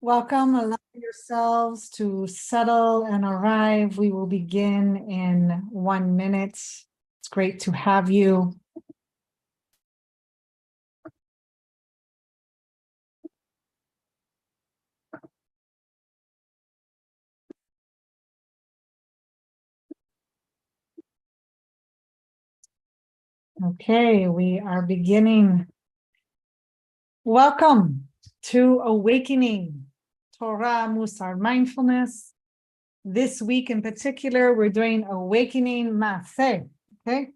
Welcome. Allow yourselves to settle and arrive. We will begin in 1 minute. It's great to have you. Okay, we are beginning. Welcome to Awakening Torah, Mussar Mindfulness. This week in particular, we're doing Awakening Masei. Okay,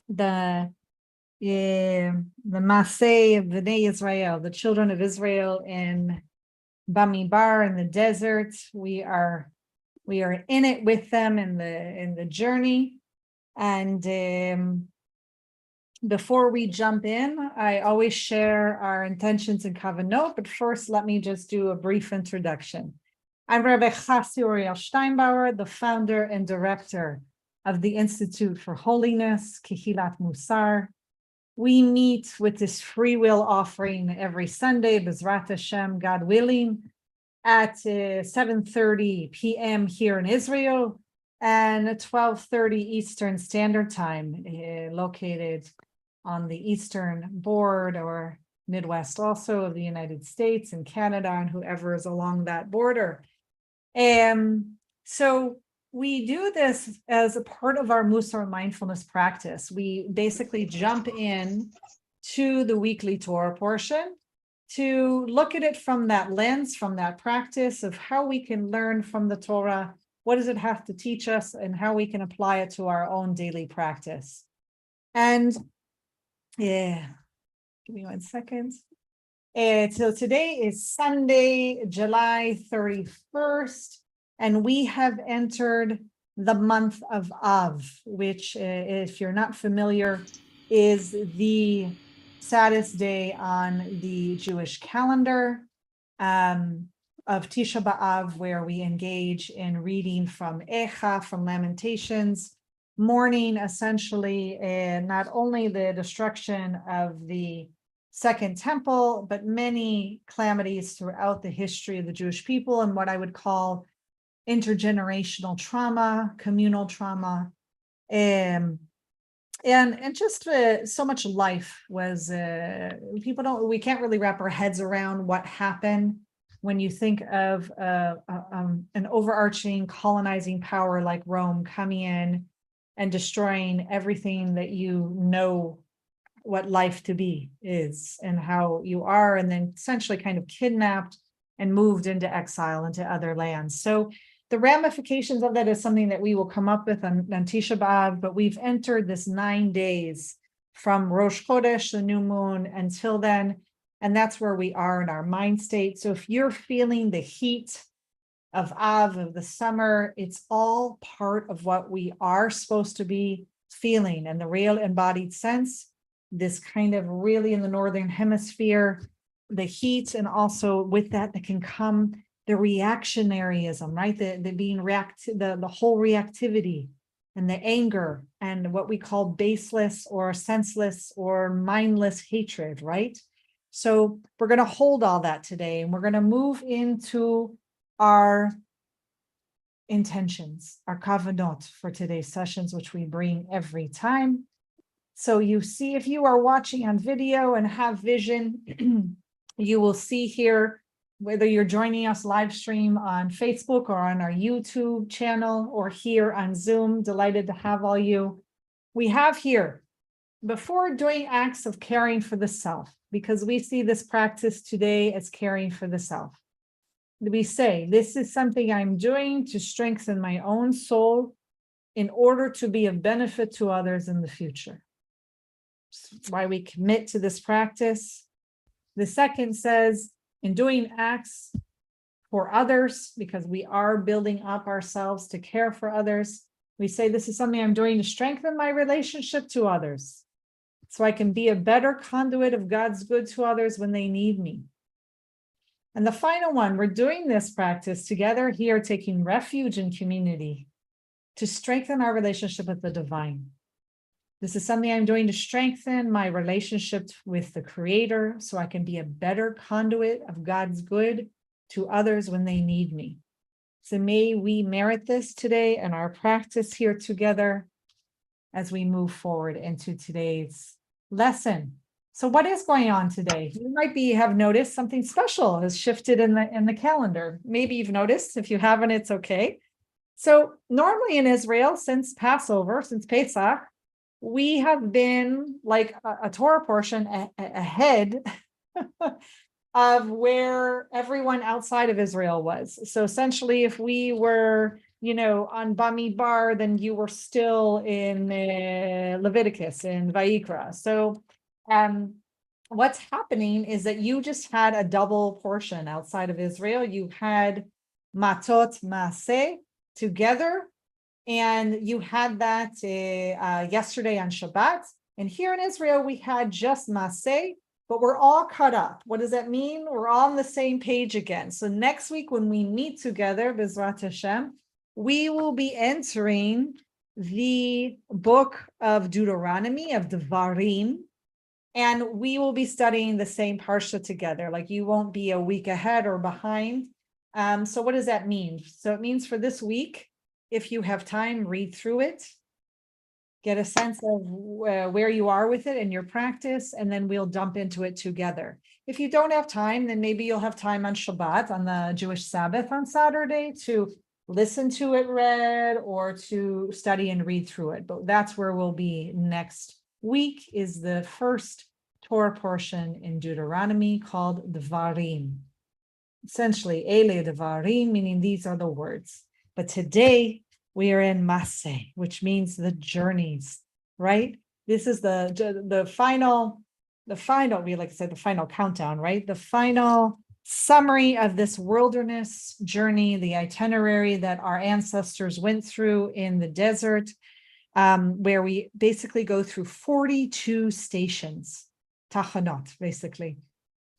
the Masei of Bnei Israel, the children of Israel in Bamidbar in the desert. We are in it with them in the journey. And before we jump in, I always share our intentions and kavanot, but first let me just do a brief introduction. I'm Rabbi Chasya, the founder and director of the Institute for Holiness, Kehilat Mussar. We meet with this free will offering every Sunday, B'ezrat Hashem, God willing, at 7:30 p.m. here in Israel and 12:30 Eastern Standard Time, located on the Eastern Board or Midwest also of the United States and Canada and whoever is along that border. So we do this as a part of our Mussar Mindfulness practice. We basically jump in to the weekly Torah portion to look at it from that lens, from that practice of how we can learn from the Torah, what does it have to teach us, and how we can apply it to our own daily practice. And give me 1 second. So today is Sunday, July 31st, and we have entered the month of Av, which, if you're not familiar, is the saddest day on the Jewish calendar of Tisha B'Av, where we engage in reading from Echa, from Lamentations, mourning essentially not only the destruction of the Second Temple, but many calamities throughout the history of the Jewish people and what I would call intergenerational trauma, communal trauma, and just so much life was, we can't really wrap our heads around what happened when you think of an overarching colonizing power like Rome coming in and destroying everything that you know what life to be is and how you are, and then essentially kind of kidnapped and moved into exile into other lands. So the ramifications of that is something that we will come up with on Tisha B'Av, but we've entered this 9 days from Rosh Chodesh, the new moon, until then, and that's where we are in our mind state. So if you're feeling the heat of Av, of the summer, it's all part of what we are supposed to be feeling in the real embodied sense, this kind of really in the Northern Hemisphere, the heat, and also with that can come the reactionaryism, right? The being the whole reactivity and the anger and what we call baseless or senseless or mindless hatred, right? So we're going to hold all that today, and we're going to move into our intentions, our kavanot for today's sessions, which we bring every time. So you see, if you are watching on video and have vision, you will see here, whether you're joining us live stream on Facebook or on our YouTube channel or here on Zoom, delighted to have all you. We have here, before doing acts of caring for the self, because we see this practice today as caring for the self. We say, this is something I'm doing to strengthen my own soul in order to be of benefit to others in the future. That's why we commit to this practice. The second says, in doing acts for others, because we are building up ourselves to care for others, we say this is something I'm doing to strengthen my relationship to others, so I can be a better conduit of God's good to others when they need me. And the final one, we're doing this practice together here, taking refuge in community to strengthen our relationship with the divine. This is something I'm doing to strengthen my relationship with the Creator, so I can be a better conduit of God's good to others when they need me. So may we merit this today in our practice here together as we move forward into today's lesson. So what is going on today? You might have noticed something special has shifted in the calendar. Maybe you've noticed. If you haven't, it's okay. So normally in Israel, since Passover, since Pesach, we have been like a Torah portion ahead of where everyone outside of Israel was. So essentially, if we were, on Bamidbar, then you were still in Leviticus and Vayikra. So what's happening is that you just had a double portion outside of Israel. You had Matot Masei together, and you had that yesterday on Shabbat. And here in Israel, we had just Masei, but we're all caught up. What does that mean? We're all on the same page again. So next week, when we meet together, B'ezrat Hashem, we will be entering the book of Deuteronomy, of Devarim, and we will be studying the same parasha together. Like you won't be a week ahead or behind. So what does that mean? So it means for this week, if you have time, read through it, get a sense of where you are with it in your practice, and then we'll dump into it together. If you don't have time, then maybe you'll have time on Shabbat, on the Jewish Sabbath on Saturday, to listen to it read or to study and read through it. But that's where we'll be next week, is the first Torah portion in Deuteronomy called Devarim. Essentially, Ele Devarim, meaning these are the words. But today we are in Masei, which means the journeys, right? This is the final, we like to say the final countdown, right? The final summary of this wilderness journey, the itinerary that our ancestors went through in the desert, where we basically go through 42 stations, tachanot, basically,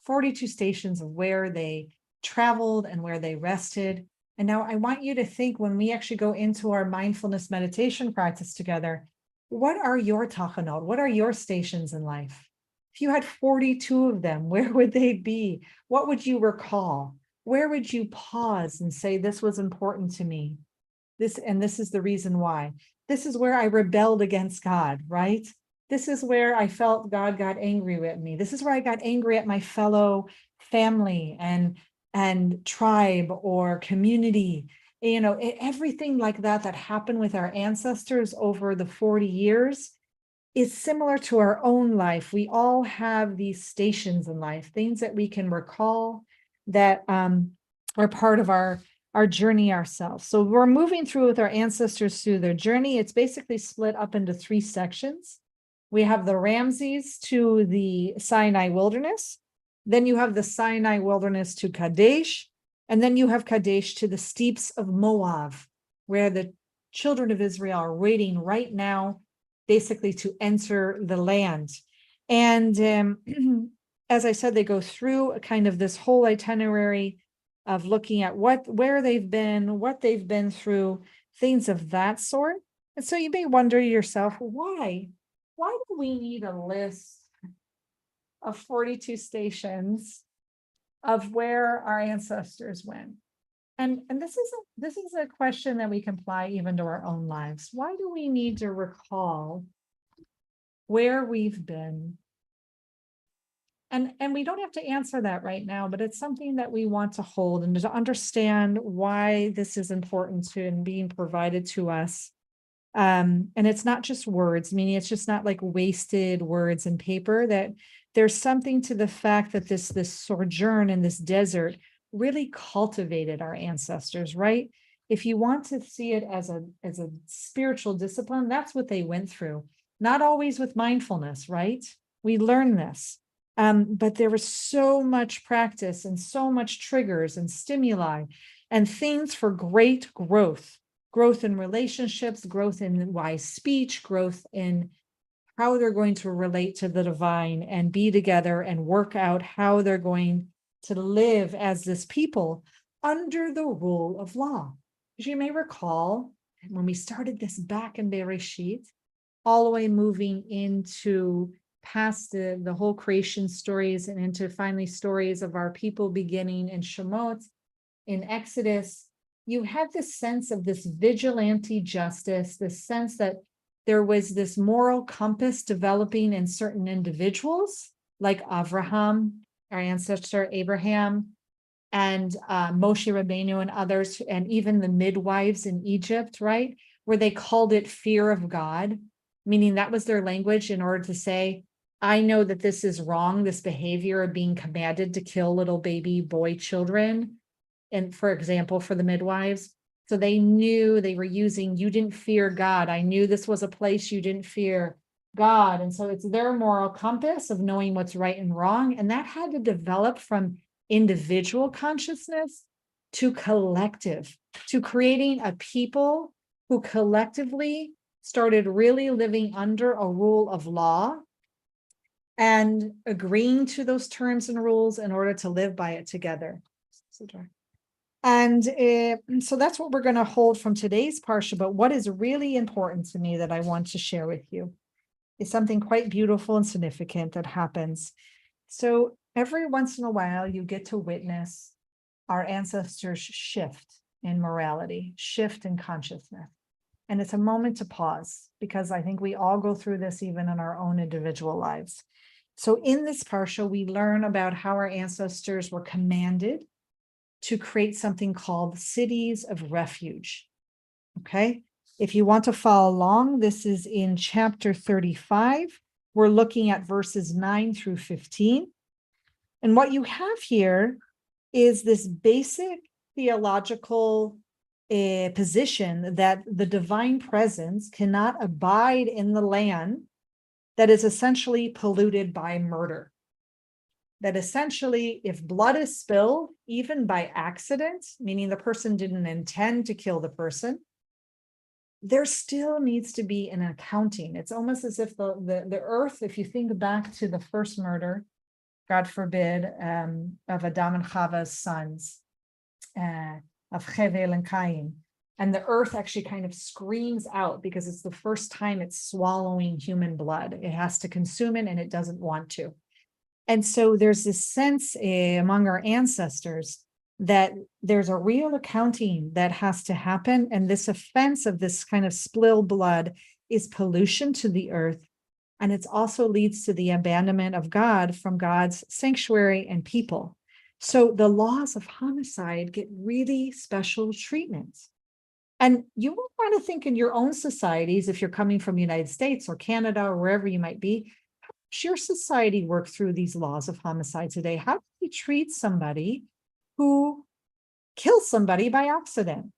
42 stations of where they traveled and where they rested. And now I want you to think, when we actually go into our mindfulness meditation practice together, what are your tachanot? What are your stations in life? If you had 42 of them, where would they be? What would you recall? Where would you pause and say, this was important to me? This is the reason why. This is where I rebelled against God, right? This is where I felt God got angry with me. This is where I got angry at my fellow family and tribe or community, everything like that happened with our ancestors over the 40 years is similar to our own life. We all have these stations in life, things that we can recall that are part of our journey ourselves. So we're moving through with our ancestors through their journey. It's basically split up into 3 sections. We have the Ramses to the Sinai wilderness. Then you have the Sinai wilderness to Kadesh, and then you have Kadesh to the steeps of Moab, where the children of Israel are waiting right now, basically to enter the land. And as I said, they go through kind of this whole itinerary of looking at where they've been, what they've been through, things of that sort. And so you may wonder yourself, why? Why do we need a list of 42 stations of where our ancestors went? And this is a question that we can apply even to our own lives. Why do we need to recall where we've been? And we don't have to answer that right now, but it's something that we want to hold and to understand why this is important to and being provided to us. And it's not just words, meaning it's just not like wasted words and paper, that there's something to the fact that this sojourn in this desert really cultivated our ancestors, right? If you want to see it as a spiritual discipline, that's what they went through. Not always with mindfulness, right? We learn this. But there was so much practice and so much triggers and stimuli and things for great growth in relationships, growth in wise speech, growth in how they're going to relate to the divine and be together and work out how they're going to live as this people under the rule of law. As you may recall, when we started this back in Bereshit, all the way moving into past the whole creation stories and into finally stories of our people beginning in Shemot, in Exodus, you had this sense of this vigilante justice, this sense that there was this moral compass developing in certain individuals, like Avraham, our ancestor Abraham, and Moshe Rabbeinu and others, and even the midwives in Egypt, right? Where they called it fear of God, meaning that was their language in order to say, I know that this is wrong, this behavior of being commanded to kill little baby boy children. And for example, for the midwives. So they knew they were using, you didn't fear God. I knew this was a place you didn't fear God. And so it's their moral compass of knowing what's right and wrong. And that had to develop from individual consciousness to collective, to creating a people who collectively started really living under a rule of law and agreeing to those terms and rules in order to live by it together. And so that's what we're going to hold from today's parasha. But what is really important to me that I want to share with you is something quite beautiful and significant that happens. So every once in a while, you get to witness our ancestors shift in morality, shift in consciousness. And it's a moment to pause, because I think we all go through this even in our own individual lives. So in this parasha, we learn about how our ancestors were commanded to create something called cities of refuge. Okay, if you want to follow along, this is in chapter 35. We're looking at verses 9 through 15. And what you have here is this basic theological position that the divine presence cannot abide in the land that is essentially polluted by murder. That essentially, if blood is spilled, even by accident, meaning the person didn't intend to kill the person, there still needs to be an accounting. It's almost as if the earth, if you think back to the first murder, God forbid, of Adam and Chava's sons, of Hevel and Cain, and the earth actually kind of screams out because it's the first time it's swallowing human blood. It has to consume it and it doesn't want to. And so there's this sense among our ancestors that there's a real accounting that has to happen. And this offense of this kind of spilled blood is pollution to the earth. And it also leads to the abandonment of God from God's sanctuary and people. So the laws of homicide get really special treatments. And you will want to think in your own societies, if you're coming from the United States or Canada or wherever you might be, how does your society work through these laws of homicide today? How do we treat somebody who kills somebody by accident?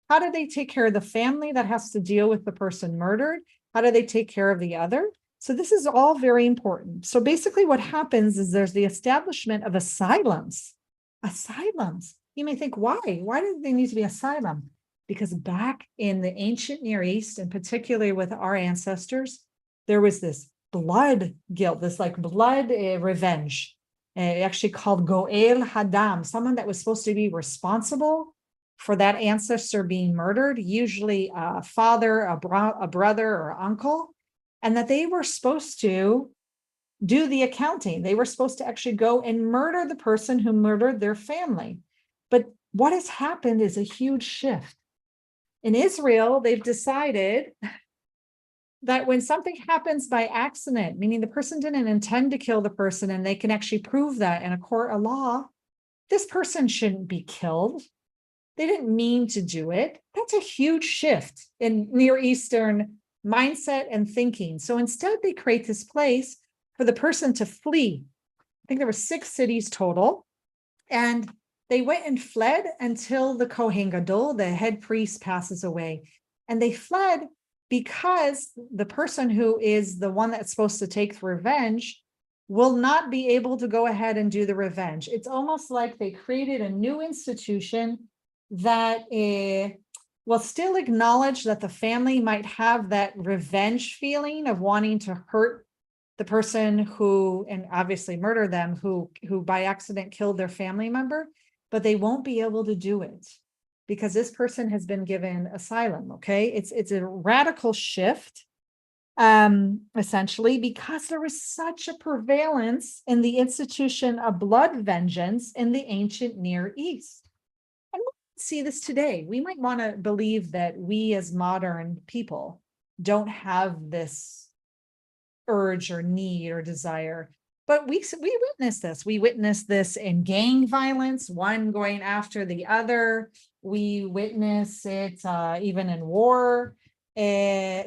How do they take care of the family that has to deal with the person murdered? How do they take care of the other? So this is all very important. So basically what happens is there's the establishment of asylums. Asylums. You may think, why? Why do they need to be asylum? Because back in the ancient Near East, and particularly with our ancestors, there was this blood guilt, this like blood revenge, actually called Goel Hadam, someone that was supposed to be responsible for that ancestor being murdered, usually a father, a brother, or uncle, and that they were supposed to do the accounting. They were supposed to actually go and murder the person who murdered their family. But what has happened is a huge shift. In Israel, they've decided that when something happens by accident, meaning the person didn't intend to kill the person, and they can actually prove that in a court of law, this person shouldn't be killed. They didn't mean to do it. That's a huge shift in Near Eastern mindset and thinking. So instead, they create this place for the person to flee. I think there were 6 cities total. And they went and fled until the Kohen Gadol, the head priest, passes away. And they fled because the person who is the one that's supposed to take revenge will not be able to go ahead and do the revenge. It's almost like they created a new institution that will still acknowledge that the family might have that revenge feeling of wanting to hurt the person who, and obviously murder them, who by accident killed their family member, but they won't be able to do it because this person has been given asylum. Okay, it's a radical shift, essentially, because there was such a prevalence in the institution of blood vengeance in the ancient Near East. see this today. We might want to believe that we as modern people don't have this urge or need or desire. But we witness this. We witness this in gang violence, one going after the other. We witness it even in war. There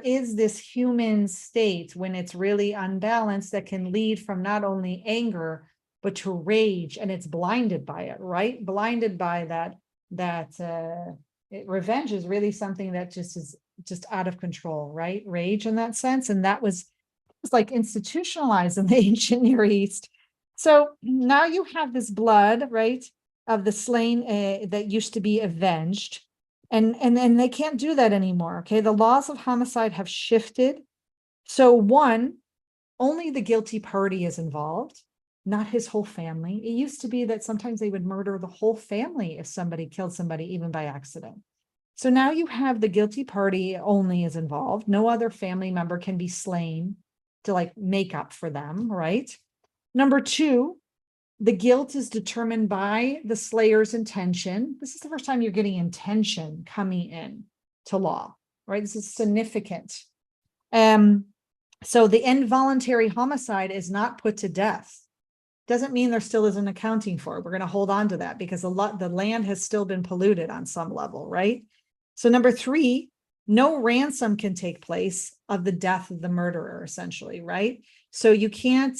is this human state when it's really unbalanced that can lead from not only anger, but to rage, and it's blinded by it, right? Blinded by revenge is really something that is just out of control, right? Rage in that sense. And that was like institutionalized in the ancient Near East. So now you have this blood, right, of the slain that used to be avenged. And they can't do that anymore. Okay. The laws of homicide have shifted. So one, only the guilty party is involved, not his whole family. It used to be that sometimes they would murder the whole family if somebody killed somebody, even by accident. So now you have the guilty party only is involved. No other family member can be slain to like make up for them, right? Number two, the guilt is determined by the slayer's intention. This is the first time you're getting intention coming in to law, right? This is significant. So the involuntary homicide is not put to death. Doesn't mean there still isn't accounting for it. We're going to hold on to that because the land has still been polluted on some level, right? So number three, no ransom can take place of the death of the murderer, essentially, right? So you can't,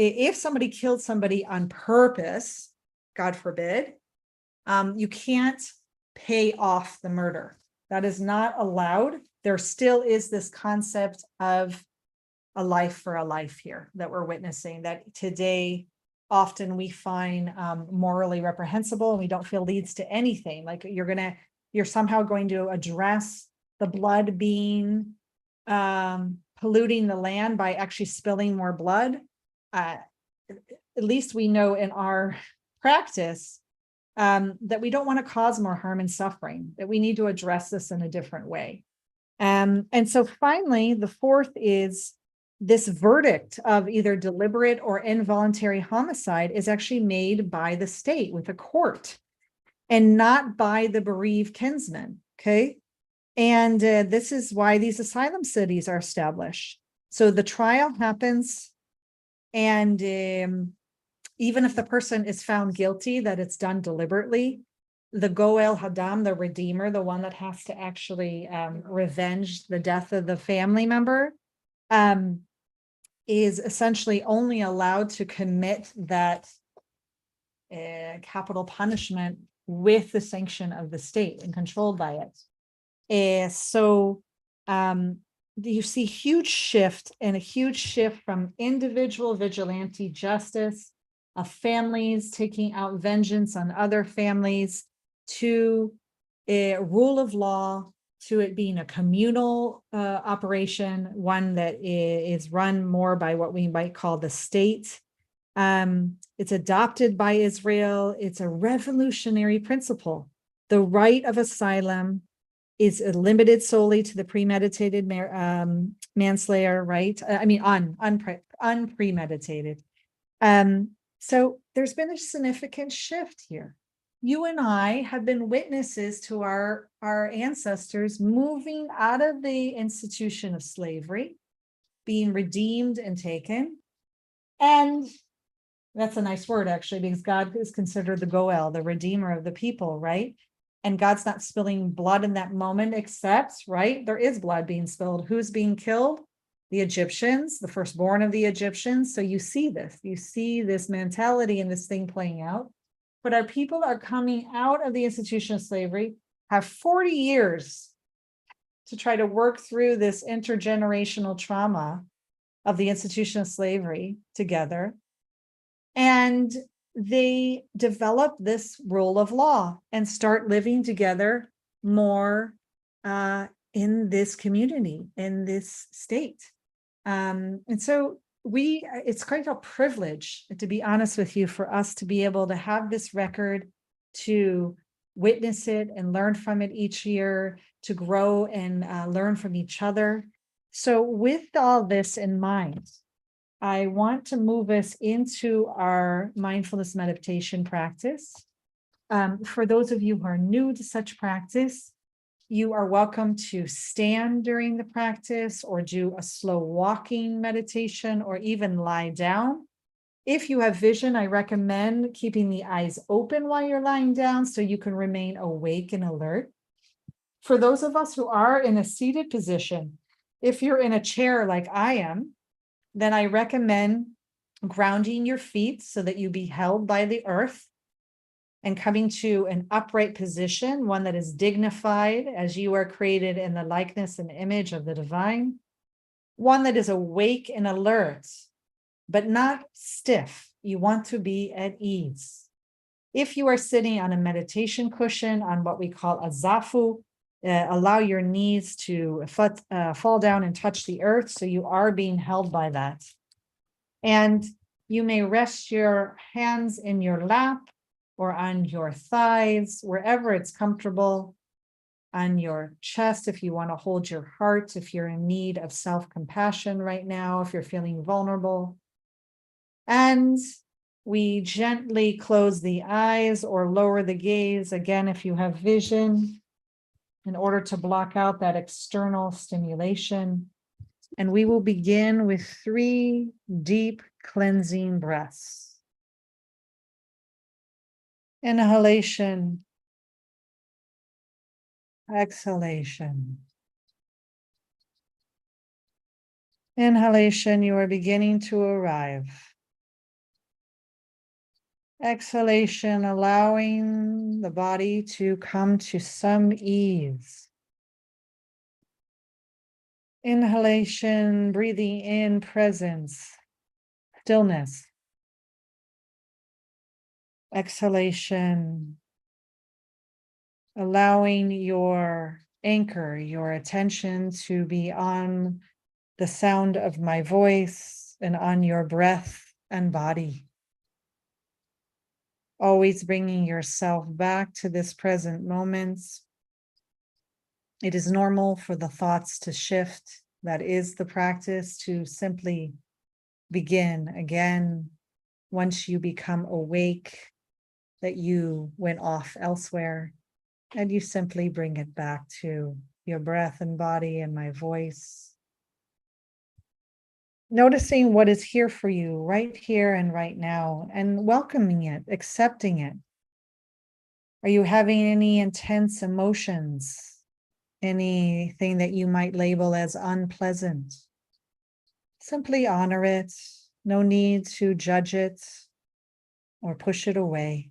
if somebody killed somebody on purpose, God forbid, you can't pay off the murder. That is not allowed. There still is this concept of a life for a life here that we're witnessing, that today often we find morally reprehensible, and we don't feel leads to anything. Like you're somehow going to address the blood being polluting the land by actually spilling more blood. At least we know in our practice that we don't want to cause more harm and suffering, that we need to address this in a different way. And so finally, the fourth is this verdict of either deliberate or involuntary homicide is actually made by the state with a court and not by the bereaved kinsman. Okay. And this is why these asylum cities are established. So the trial happens, and even if the person is found guilty, that it's done deliberately, the Goel Hadam, the redeemer, the one that has to actually revenge the death of the family member, is essentially only allowed to commit that capital punishment with the sanction of the state and controlled by it. So you see huge shift from individual vigilante justice of families taking out vengeance on other families to a rule of law, to it being a communal operation, one that is run more by what we might call the state. It's adopted by Israel. It's a revolutionary principle. The right of asylum is limited solely to the premeditated manslayer, right? Unpremeditated. So there's been a significant shift here. You and I have been witnesses to our ancestors moving out of the institution of slavery, being redeemed and taken. And that's a nice word, actually, because God is considered the Goel, the redeemer of the people, right? And God's not spilling blood in that moment, except, right, there is blood being spilled. Who's being killed? The Egyptians, the firstborn of the Egyptians. So you see this mentality and this thing playing out. But our people are coming out of the institution of slavery, have 40 years to try to work through this intergenerational trauma of the institution of slavery together. And they develop this rule of law and start living together more in this community, in this state. And so it's quite a privilege, to be honest with you, for us to be able to have this record, to witness it and learn from it each year, to grow and learn from each other. So with all this in mind, I want to move us into our mindfulness meditation practice. For those of you who are new to such practice, you are welcome to stand during the practice or do a slow walking meditation or even lie down. If you have vision, I recommend keeping the eyes open while you're lying down so you can remain awake and alert. For those of us who are in a seated position, if you're in a chair like I am, then I recommend grounding your feet so that you be held by the earth and coming to an upright position, one that is dignified as you are created in the likeness and image of the divine, one that is awake and alert, but not stiff. You want to be at ease. If you are sitting on a meditation cushion on what we call a zafu, allow your knees to fall down and touch the earth, so you are being held by that. And you may rest your hands in your lap or on your thighs, wherever it's comfortable, on your chest if you want to hold your heart, if you're in need of self-compassion right now, if you're feeling vulnerable. And we gently close the eyes or lower the gaze, again, if you have vision, in order to block out that external stimulation. And we will begin with 3 deep cleansing breaths. Inhalation, exhalation. Inhalation, you are beginning to arrive. Exhalation, allowing the body to come to some ease. Inhalation, breathing in presence, stillness. Exhalation, allowing your anchor, your attention to be on the sound of my voice and on your breath and body. Always bringing yourself back to this present moment. It is normal for the thoughts to shift. That is the practice, to simply begin again once you become awake that you went off elsewhere, and you simply bring it back to your breath and body and my voice. Noticing what is here for you right here and right now, and welcoming it, accepting it. Are you having any intense emotions? Anything that you might label as unpleasant? Simply honor it. No need to judge it or push it away.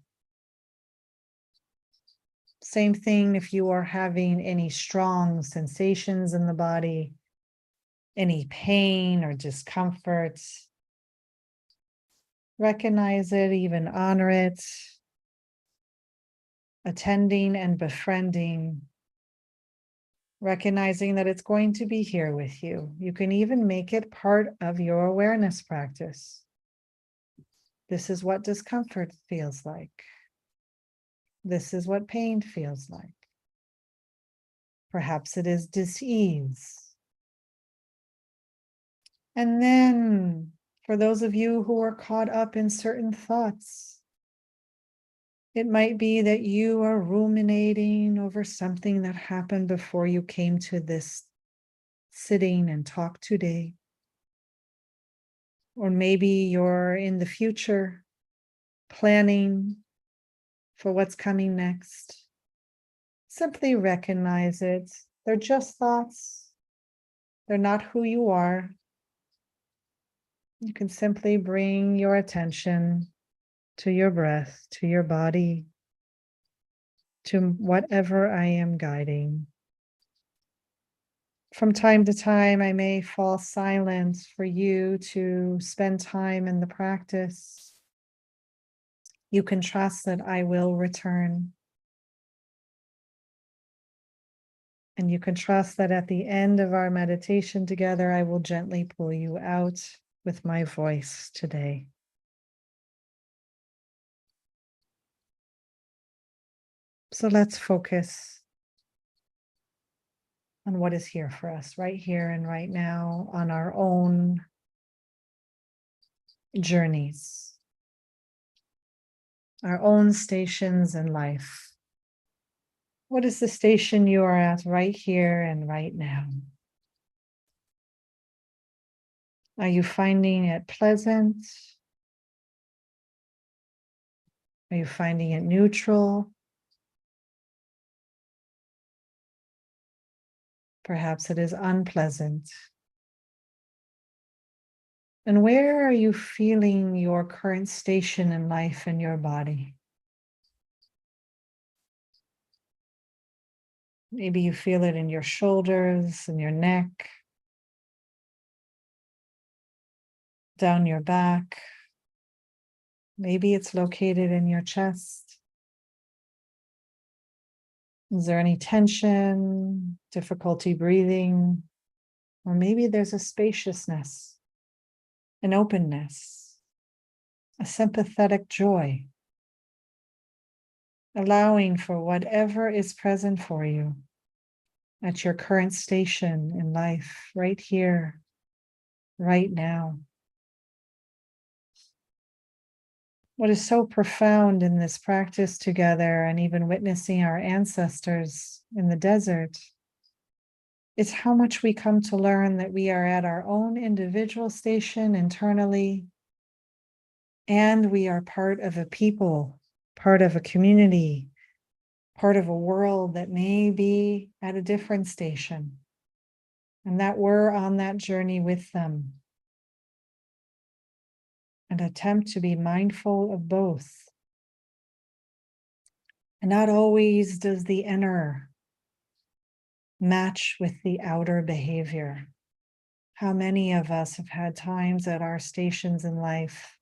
Same thing if you are having any strong sensations in the body, any pain or discomfort. Recognize it, even honor it. Attending and befriending. Recognizing that it's going to be here with you. You can even make it part of your awareness practice. This is what discomfort feels like. This is what pain feels like. Perhaps it is dis-ease. And then, for those of you who are caught up in certain thoughts, it might be that you are ruminating over something that happened before you came to this sitting and talk today. Or maybe you're in the future planning for what's coming next. Simply recognize it. They're just thoughts. They're not who you are. You can simply bring your attention to your breath, to your body, to whatever I am guiding. From time to time, I may fall silent for you to spend time in the practice. You can trust that I will return. And you can trust that at the end of our meditation together, I will gently pull you out with my voice today. So let's focus on what is here for us right here and right now, on our own journeys, our own stations in life. What is the station you are at right here and right now? Are you finding it pleasant? Are you finding it neutral? Perhaps it is unpleasant. And where are you feeling your current station in life in your body? Maybe you feel it in your shoulders, in your neck, down your back. Maybe it's located in your chest. Is there any tension, difficulty breathing? Or maybe there's a spaciousness, an openness, a sympathetic joy, allowing for whatever is present for you at your current station in life, right here, right now. What is so profound in this practice together, and even witnessing our ancestors in the desert, is how much we come to learn that we are at our own individual station internally, and we are part of a people, part of a community, part of a world that may be at a different station, and that we're on that journey with them. And attempt to be mindful of both. And not always does the inner match with the outer behavior. How many of us have had times at our stations in life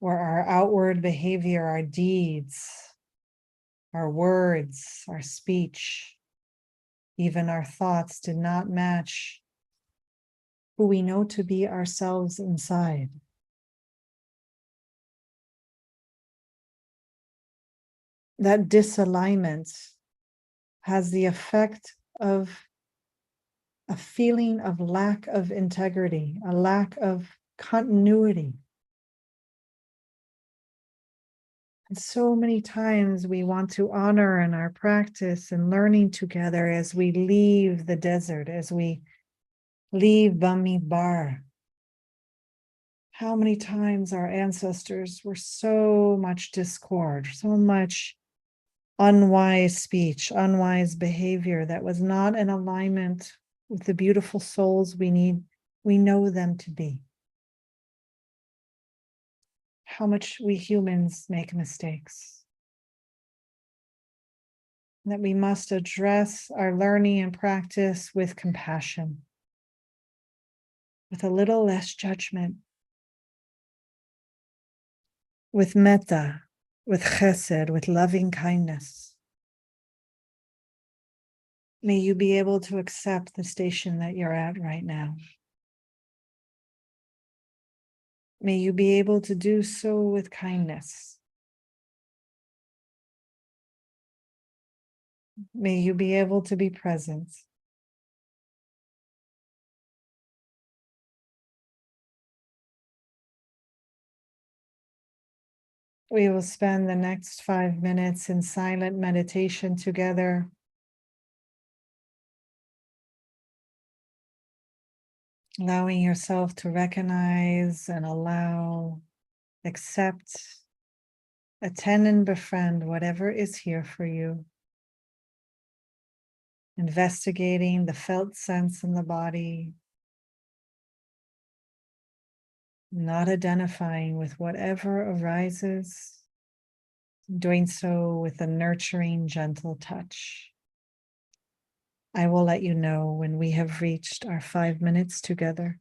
where our outward behavior, our deeds, our words, our speech, even our thoughts did not match who we know to be ourselves inside. That disalignment has the effect of a feeling of lack of integrity, a lack of continuity. And so many times we want to honor in our practice and learning together as we leave the desert, as we leave Bamidbar. How many times our ancestors were so much discord, so much unwise speech, unwise behavior that was not in alignment with the beautiful souls we know them to be. How much we humans make mistakes. That we must address our learning and practice with compassion, with a little less judgment, with metta, with chesed, with loving kindness. May you be able to accept the station that you're at right now. May you be able to do so with kindness. May you be able to be present. We will spend the next 5 minutes in silent meditation together. Allowing yourself to recognize and allow, accept, attend and befriend whatever is here for you. Investigating the felt sense in the body, not identifying with whatever arises, doing so with a nurturing, gentle touch. I will let you know when we have reached our 5 minutes together.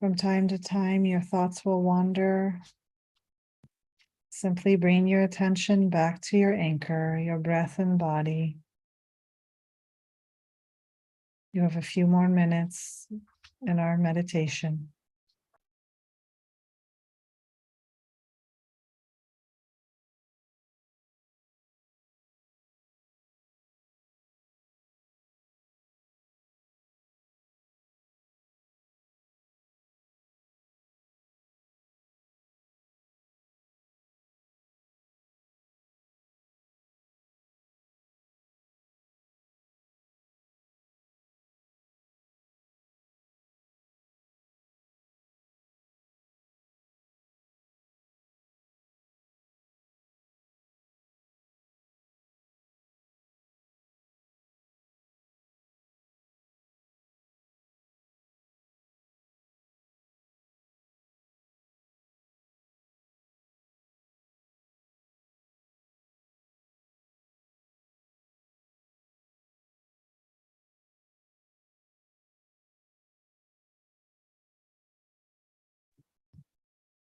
From time to time, your thoughts will wander. Simply bring your attention back to your anchor, your breath and body. You have a few more minutes in our meditation.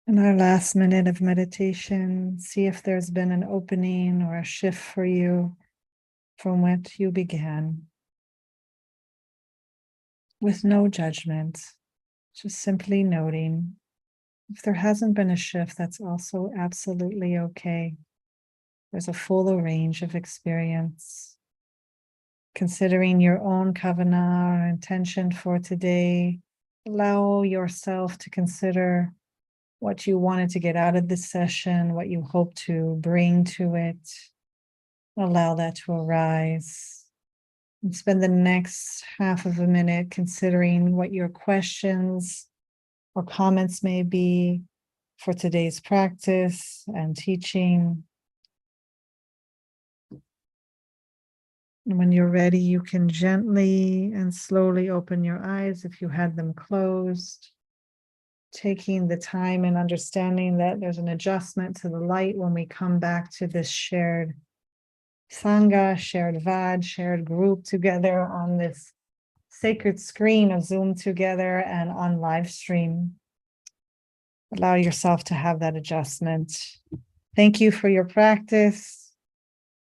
In our last minute of meditation, see if there's been an opening or a shift for you from what you began. With no judgment, just simply noting. If there hasn't been a shift, that's also absolutely okay. There's a full range of experience. Considering your own kavanah or intention for today, allow yourself to consider what you wanted to get out of this session, what you hope to bring to it. Allow that to arise. And spend the next half of a minute considering what your questions or comments may be for today's practice and teaching. And when you're ready, you can gently and slowly open your eyes if you had them closed. Taking the time and understanding that there's an adjustment to the light when we come back to this shared Sangha, shared Vad, shared group together on this sacred screen of Zoom together and on live stream. Allow yourself to have that adjustment. Thank you for your practice.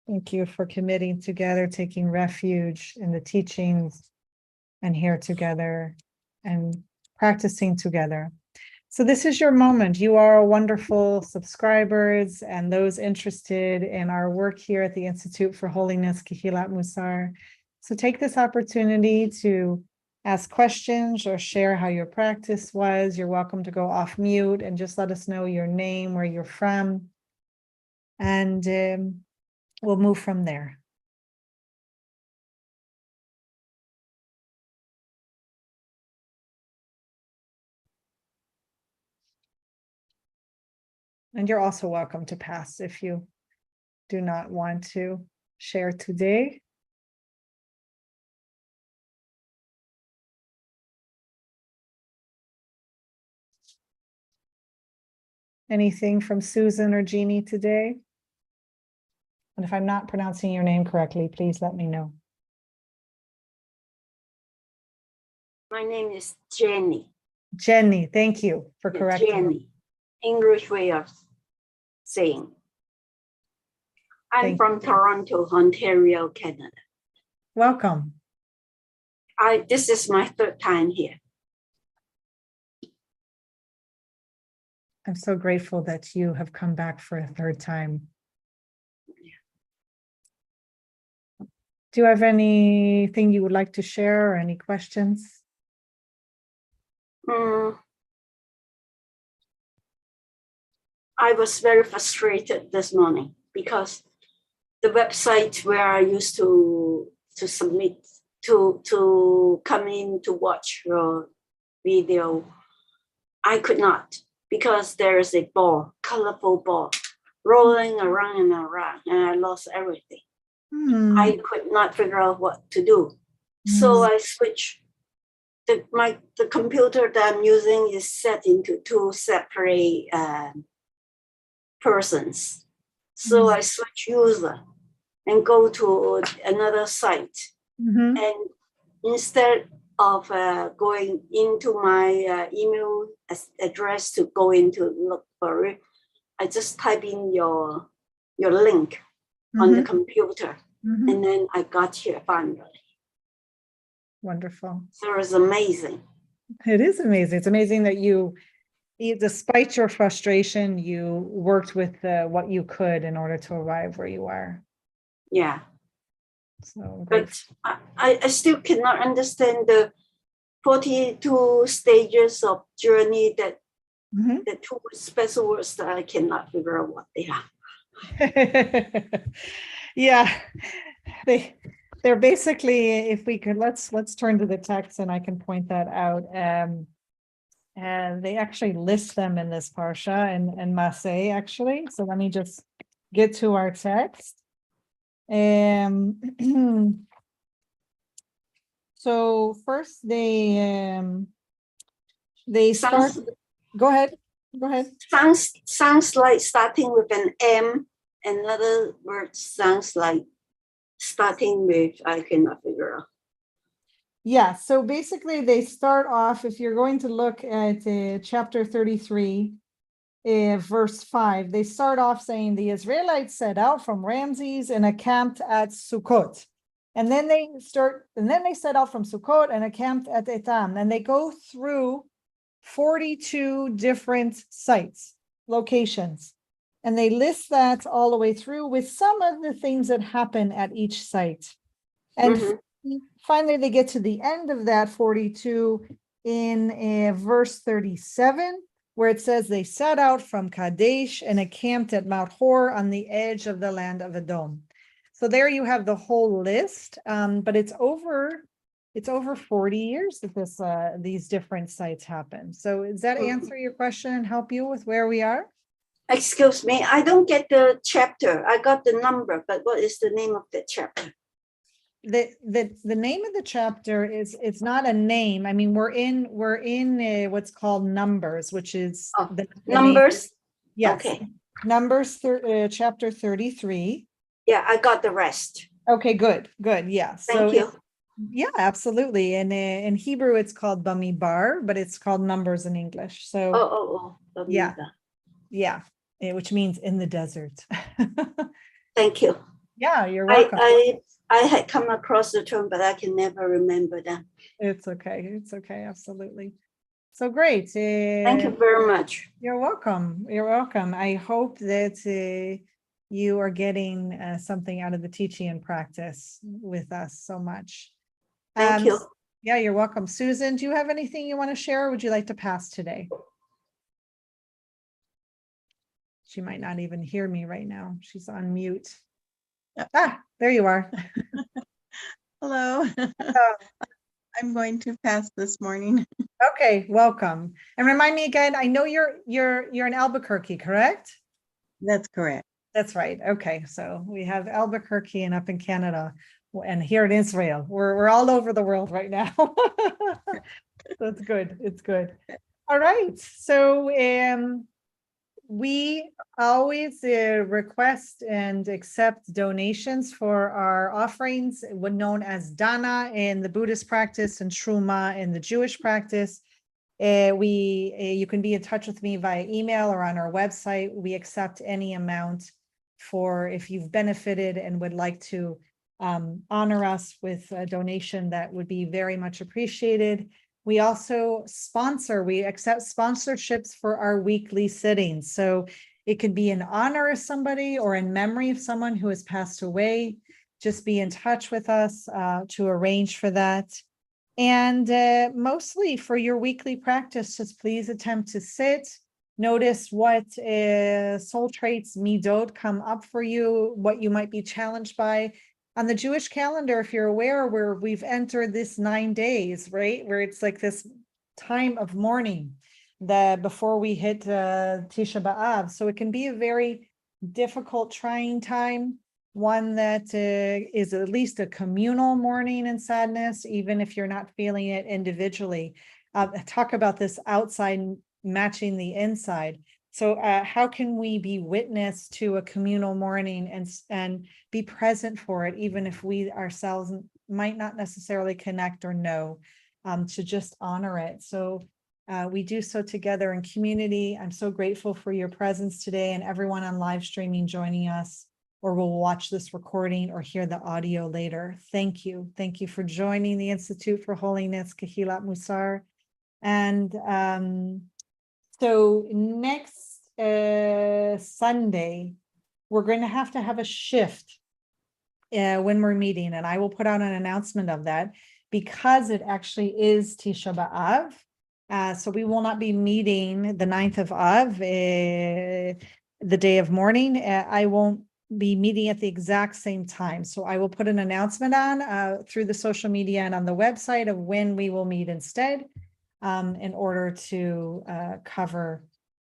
Thank you for committing together, taking refuge in the teachings and here together and practicing together. So this is your moment. You are wonderful subscribers and those interested in our work here at the Institute for Holiness, Kehilat Mussar. So take this opportunity to ask questions or share how your practice was. You're welcome to go off mute and just let us know your name, where you're from, and we'll move from there. And you're also welcome to pass if you do not want to share today. Anything from Susan or Jeannie today? And if I'm not pronouncing your name correctly, please let me know. My name is Jenny. Jenny, thank you for correcting me. Jenny, English way of saying. I'm from Toronto, Ontario, Canada. Welcome. This is my third time here. I'm so grateful that you have come back for a third time. Do you have anything you would like to share or any questions? I was very frustrated this morning because the website where I used to submit to come in to watch your video, I could not because there is a ball, colorful ball, rolling around and around, and I lost everything. I could not figure out what to do. So I switched. The computer that I'm using is set into two separate persons. So I switch user and go to another site. And instead of going into my email address to go into look for it. I just type in your link on the computer, and then I got here finally. Wonderful. So it's amazing. It is amazing. It's amazing that you, despite your frustration, you worked with what you could in order to arrive where you are. Yeah. So, but I still cannot understand the 42 stages of journey that the two special words that I cannot figure out what they are. Yeah, they're basically, if we could, let's turn to the text and I can point that out. And they actually list them in this parasha and Masei, actually. So let me just get to our text. So first they start. Go ahead. Sounds like starting with an M. Another word sounds like starting with I cannot figure out. Yeah, so basically they start off, if you're going to look at chapter 33, verse 5, they start off saying the Israelites set out from Ramses and encamped at Sukkot. And then they set out from Sukkot and encamped at Etam. And they go through 42 different sites, locations. And they list that all the way through with some of the things that happen at each site. And finally, they get to the end of that 42 in verse 37, where it says they set out from Kadesh and encamped at Mount Hor on the edge of the land of Edom. So there you have the whole list, but it's over 40 years that these different sites happen. So does that answer your question and help you with where we are? Excuse me, I don't get the chapter. I got the number, but what is the name of the chapter? The name of the chapter is, it's not a name. I mean, we're in what's called Numbers, which is the Numbers. Yes. Okay. Numbers chapter 33. Yeah, I got the rest. Okay, good. Yeah. Thank you. Yeah, absolutely. And in Hebrew, it's called Bamidbar, but it's called Numbers in English. So yeah, which means in the desert. Thank you. Yeah, you're welcome. I had come across the term, but I can never remember that. It's okay. Absolutely. So great. Thank you very much. You're welcome. I hope that you are getting something out of the teaching and practice with us so much. Thank you. Yeah, you're welcome. Susan, do you have anything you want to share, or would you like to pass today? She might not even hear me right now. She's on mute. There you are. Hello. I'm going to pass this morning. Okay, welcome. And remind me again, I know you're in Albuquerque, correct? That's correct. That's right. Okay, so we have Albuquerque and up in Canada and here in Israel. We're all over the world right now. That's good. It's good. All right. So we always request and accept donations for our offerings, known as Dana in the Buddhist practice and Truma in the Jewish practice. You can be in touch with me via email or on our website. We accept any amount for if you've benefited and would like to honor us with a donation, that would be very much appreciated. We also we accept sponsorships for our weekly sittings. So it could be in honor of somebody or in memory of someone who has passed away. Just be in touch with us to arrange for that. And mostly for your weekly practice, just please attempt to sit. Notice what soul traits, midot, come up for you, what you might be challenged by. On the Jewish calendar, if you're aware, where we've entered this 9 days, right? Where it's like this time of mourning before we hit Tisha B'Av. So it can be a very difficult, trying time, one that is at least a communal mourning and sadness, even if you're not feeling it individually. Talk about this outside matching the inside. So how can we be witness to a communal mourning and be present for it, even if we ourselves might not necessarily connect or know? to just honor it. So we do so together in community. I'm so grateful for your presence today and everyone on live streaming joining us, or will watch this recording or hear the audio later. Thank you. Thank you for joining the Institute for Holiness, Kehilat Mussar. And so next Sunday, we're going to have a shift when we're meeting, and I will put out an announcement of that because it actually is Tisha B'Av. So we will not be meeting the 9th of Av, the day of mourning. I won't be meeting at the exact same time. So I will put an announcement on through the social media and on the website of when we will meet instead, in order to cover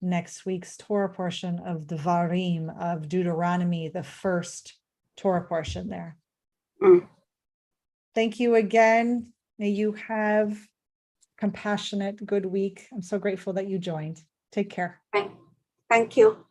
next week's Torah portion of Devarim, of Deuteronomy, the first Torah portion there. Thank you again. May you have compassionate, good week. I'm so grateful that you joined. Take care. Thank you.